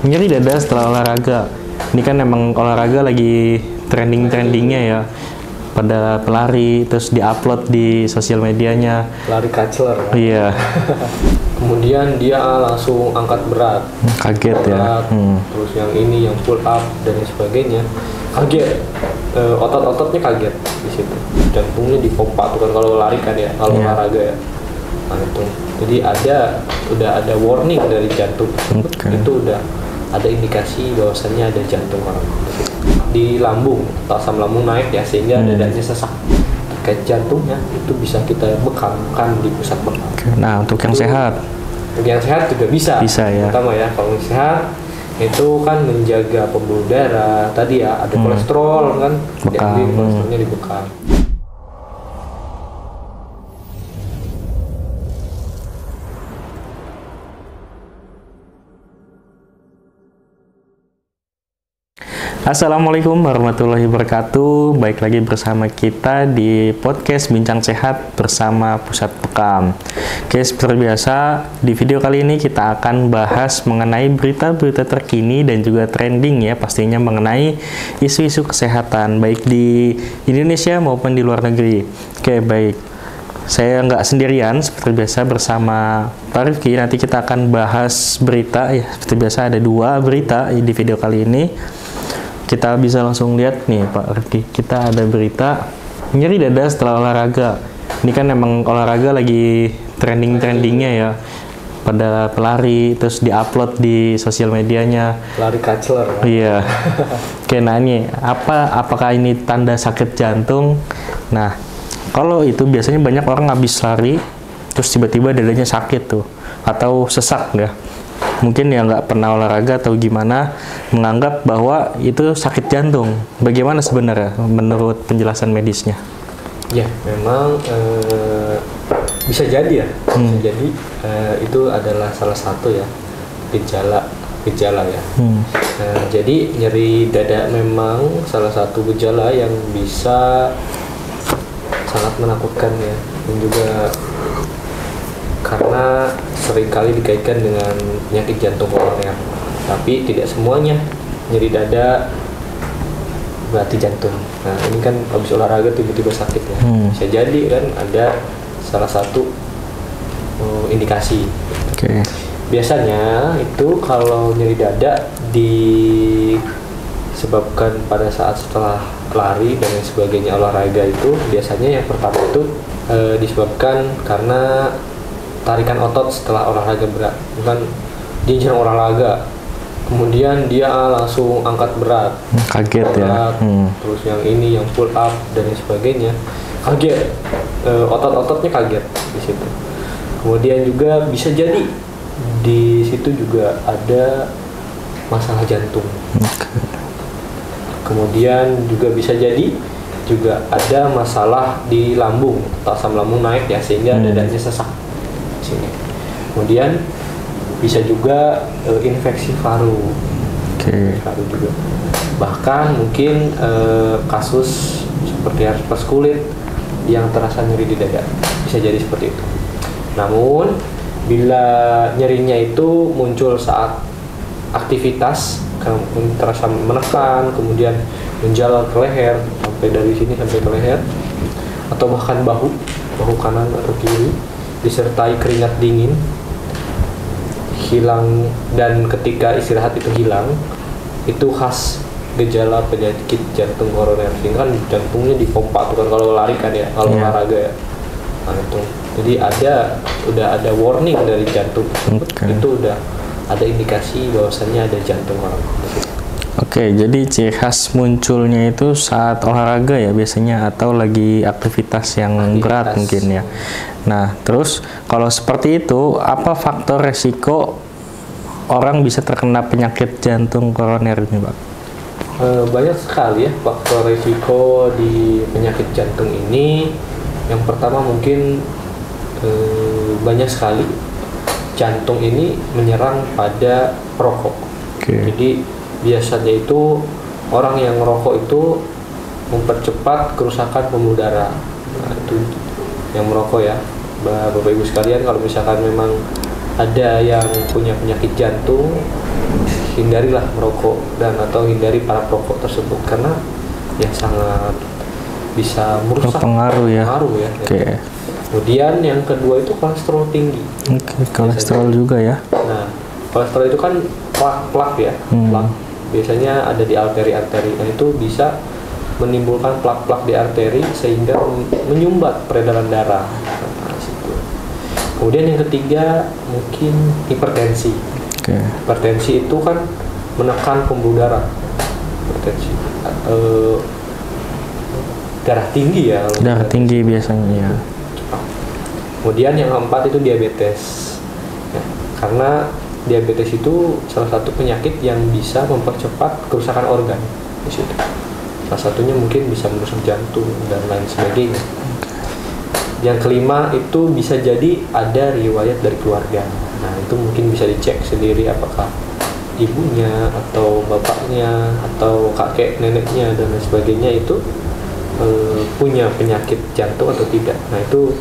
Nyeri dada setelah olahraga. Ini kan emang olahraga lagi trending-trendingnya ya. Pada pelari, terus diupload di sosial medianya. Lari kacler. Iya. Kemudian dia langsung angkat berat. Kaget ya. Terus yang ini, yang pull up dan sebagainya. Kaget. Otot-ototnya kaget di situ. Jantungnya dipompa tuh kan kalau lari kan ya, kalau olahraga ya. Nah itu. Jadi udah ada warning dari jantung. Itu udah ada indikasi bahwasannya ada jantung orang di lambung, asam lambung naik ya, sehingga dadanya sesak. Terkait jantungnya itu bisa kita bekamkan di pusat bekam. Nah untuk yang sehat, untuk yang sehat juga bisa ya. Pertama ya, kalau yang sehat itu kan menjaga pembuluh darah tadi ya, ada kolesterol kan, jadi kolesterolnya dibekam. Assalamualaikum warahmatullahi wabarakatuh. Baik lagi bersama kita di podcast Bincang Sehat bersama Pusat Bekam. Oke, seperti biasa di video kali ini kita akan bahas mengenai berita-berita terkini dan juga trending ya, pastinya mengenai isu-isu kesehatan baik di Indonesia maupun di luar negeri. Oke, baik. Saya nggak sendirian, seperti biasa bersama Pak Rifki. Nanti kita akan bahas berita ya, seperti biasa ada 2 berita di video kali ini. Kita bisa langsung lihat nih Pak Rifki, kita ada berita nyeri dada setelah olahraga. Ini kan emang olahraga lagi trending-trendingnya ya, pada pelari, terus diupload di sosial medianya. Lari kacler. Iya. Oke, nah ini apakah ini tanda sakit jantung? Nah, kalau itu biasanya banyak orang habis lari, terus tiba-tiba dadanya sakit tuh, atau sesak ya. Mungkin yang nggak pernah olahraga atau gimana menganggap bahwa itu sakit jantung. Bagaimana sebenarnya menurut penjelasan medisnya? Ya, memang bisa jadi ya. Bisa jadi itu adalah salah satu ya gejala ya. Jadi nyeri dada memang salah satu gejala yang bisa sangat menakutkan ya, dan juga karena seringkali dikaitkan dengan penyakit jantung koroner. Tapi tidak semuanya nyeri dada berarti jantung. Nah ini kan habis olahraga tiba-tiba sakit ya. Bisa jadi kan ada salah satu indikasi. Biasanya itu kalau nyeri dada disebabkan pada saat setelah lari dan lain sebagainya, olahraga itu biasanya yang pertama itu disebabkan karena tarikan otot setelah olahraga berat. Bukan dia jarang olahraga, kemudian dia langsung angkat berat. Kaget ya. Terus yang ini, yang pull up dan sebagainya. Kaget. Otot-ototnya kaget di situ. Kemudian juga bisa jadi di situ juga ada masalah jantung. Kemudian juga bisa jadi juga ada masalah di lambung, asam lambung naik ya, sehingga dadanya sesak. Sini. Kemudian bisa juga infeksi paru. Paru juga. Bahkan mungkin kasus seperti herpes kulit yang terasa nyeri di dada, bisa jadi seperti itu. Namun bila nyerinya itu muncul saat aktivitas, terasa menekan, kemudian menjalar ke leher sampai dari sini sampai ke leher, atau bahkan bahu kanan atau kiri, disertai keringat dingin, hilang, dan ketika istirahat itu hilang, itu khas gejala penyakit jantung koroner. Kan jantungnya dipompa tuh kan kalau lari kan ya, kalau olahraga ya. Nah itu, jadi udah ada warning dari jantung. Itu udah ada indikasi bahwasannya ada jantung orang. Oke, jadi ciri khas munculnya itu saat olahraga ya biasanya, atau lagi aktivitas yang berat mungkin ya. Nah, terus kalau seperti itu, apa faktor resiko orang bisa terkena penyakit jantung koroner ini, Pak? Banyak sekali ya faktor resiko di penyakit jantung ini. Yang pertama mungkin banyak sekali jantung ini menyerang pada perokok. Jadi biasanya itu orang yang merokok itu mempercepat kerusakan pembuluh darah. Nah, itu yang merokok ya, Bapak Ibu sekalian, kalau misalkan memang ada yang punya penyakit jantung, hindarilah merokok dan atau hindari para perokok tersebut karena ya sangat bisa merusak pengaruh ya. Oke. Kemudian yang kedua itu kolesterol tinggi. Oke, kolesterol juga ya. Nah, kolesterol itu kan plak ya. Plak biasanya ada di arteri-arteri. Nah, itu bisa menimbulkan plak-plak di arteri sehingga menyumbat peredaran darah. Nah, situ. Kemudian yang ketiga mungkin hipertensi. Hipertensi itu kan menekan pembuluh darah. Hipertensi. Darah tinggi ya. Darah tinggi biasanya ya. Kemudian yang keempat itu diabetes. Ya, karena diabetes itu salah satu penyakit yang bisa mempercepat kerusakan organ di situ. Salah satunya mungkin bisa merusak jantung dan lain sebagainya. Yang kelima itu bisa jadi ada riwayat dari keluarga. Nah, itu mungkin bisa dicek sendiri apakah ibunya atau bapaknya atau kakek neneknya dan lain sebagainya itu punya penyakit jantung atau tidak. Nah, itu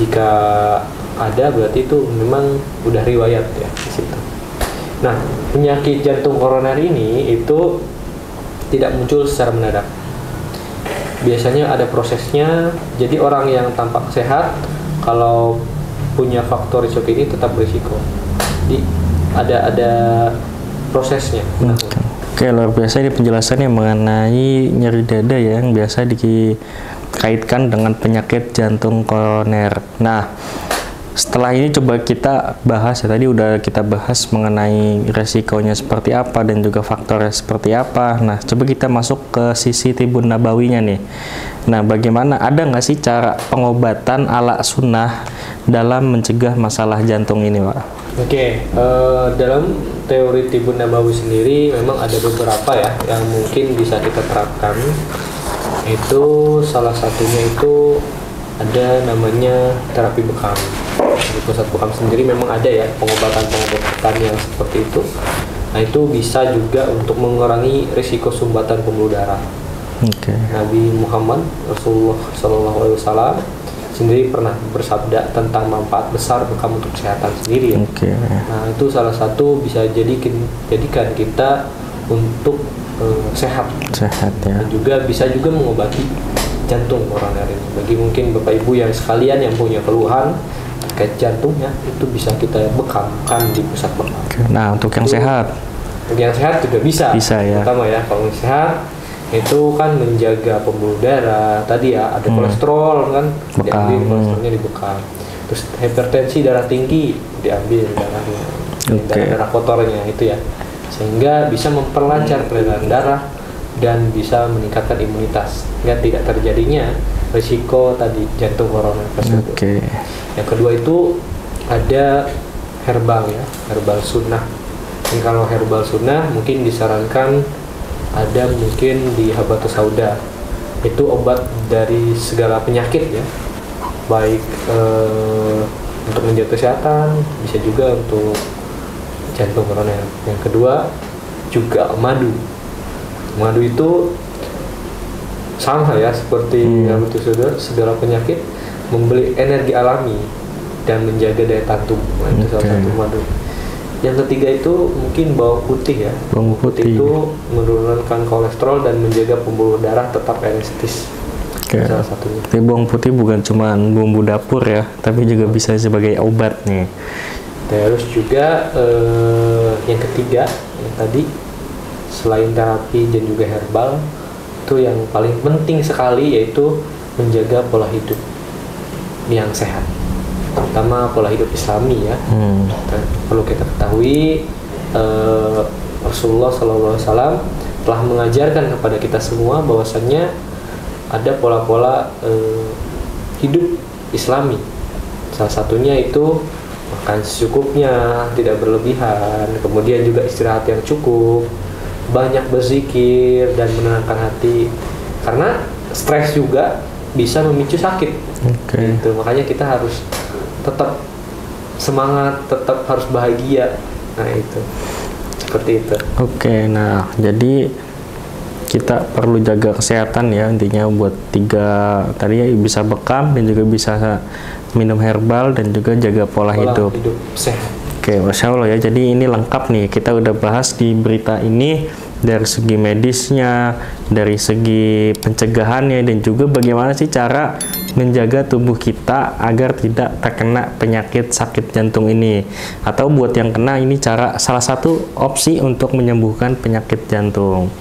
jika ada berarti itu memang udah riwayat ya di situ. Nah, penyakit jantung koroner ini itu tidak muncul secara mendadak. Biasanya ada prosesnya. Jadi orang yang tampak sehat kalau punya faktor risiko ini tetap berisiko. Jadi ada prosesnya. Oke, luar biasa ini penjelasannya mengenai nyeri dada ya, yang biasa dikaitkan dengan penyakit jantung koroner. Nah, setelah ini coba kita bahas ya, tadi udah kita bahas mengenai resikonya seperti apa dan juga faktornya seperti apa. Nah, coba kita masuk ke sisi Tibun Nabawinya nih. Nah, bagaimana, ada nggak sih cara pengobatan ala sunnah dalam mencegah masalah jantung ini, Pak? Oke, dalam teori Tibun Nabawi sendiri memang ada beberapa ya yang mungkin bisa kita terapkan. Itu salah satunya itu ada namanya terapi bekam. Di pusat bekam sendiri memang ada ya pengobatan yang seperti itu. Nah, itu bisa juga untuk mengurangi risiko sumbatan pembuluh darah. Nabi Muhammad Rasulullah SAW sendiri pernah bersabda tentang manfaat besar bekam untuk kesehatan sendiri ya. Nah, itu salah satu bisa jadikan kita untuk sehat ya. Dan juga bisa juga mengobati jantung koroner ini. Bagi mungkin Bapak Ibu yang sekalian yang punya keluhan terkait jantungnya, itu bisa kita bekamkan di pusat bekam. Nah, untuk yang sehat juga bisa ya. Pertama ya, kalau sehat itu kan menjaga pembuluh darah tadi ya, ada kolesterol kan diambil, kolesterolnya dibekam. Terus hipertensi, darah tinggi diambil darahnya, darah kotornya itu ya, sehingga bisa memperlancar peredaran darah dan bisa meningkatkan imunitas sehingga tidak terjadinya risiko tadi jantung koroner tersebut. Yang kedua itu ada herbal ya, herbal sunnah. Dan kalau herbal sunnah mungkin disarankan ada mungkin di Habatus Sauda, itu obat dari segala penyakit ya, baik untuk menjaga kesehatan, bisa juga untuk jantung koroner. Yang kedua juga madu itu sama ya seperti Habatus Sauda, segala penyakit memberi energi alami dan menjaga daya tahan tubuh. Itu salah satu madu. Yang ketiga itu mungkin bawang putih ya. Bawang putih itu menurunkan kolesterol dan menjaga pembuluh darah tetap elastis. Salah satunya. Tapi bawang putih bukan cuma bumbu dapur ya, tapi juga bisa sebagai obat nih. Terus juga yang ketiga yang tadi selain terapi dan juga herbal, itu yang paling penting sekali yaitu menjaga pola hidup yang sehat, terutama pola hidup Islami ya. Perlu kita ketahui Rasulullah SAW telah mengajarkan kepada kita semua bahwasannya ada pola-pola hidup Islami. Salah satunya itu makan secukupnya, tidak berlebihan, kemudian juga istirahat yang cukup, banyak berzikir dan menenangkan hati, karena stres juga bisa memicu sakit. Gitu. Makanya kita harus tetap semangat, tetap harus bahagia. Nah, itu seperti itu. Nah jadi kita perlu jaga kesehatan ya, intinya buat tiga tadi ya, bisa bekam dan juga bisa minum herbal dan juga jaga pola hidup sehat. Oke, Masya Allah ya. Jadi ini lengkap nih. Kita udah bahas di berita ini dari segi medisnya, dari segi pencegahannya, dan juga bagaimana sih cara menjaga tubuh kita agar tidak terkena penyakit sakit jantung ini. Atau buat yang kena, ini salah satu opsi untuk menyembuhkan penyakit jantung.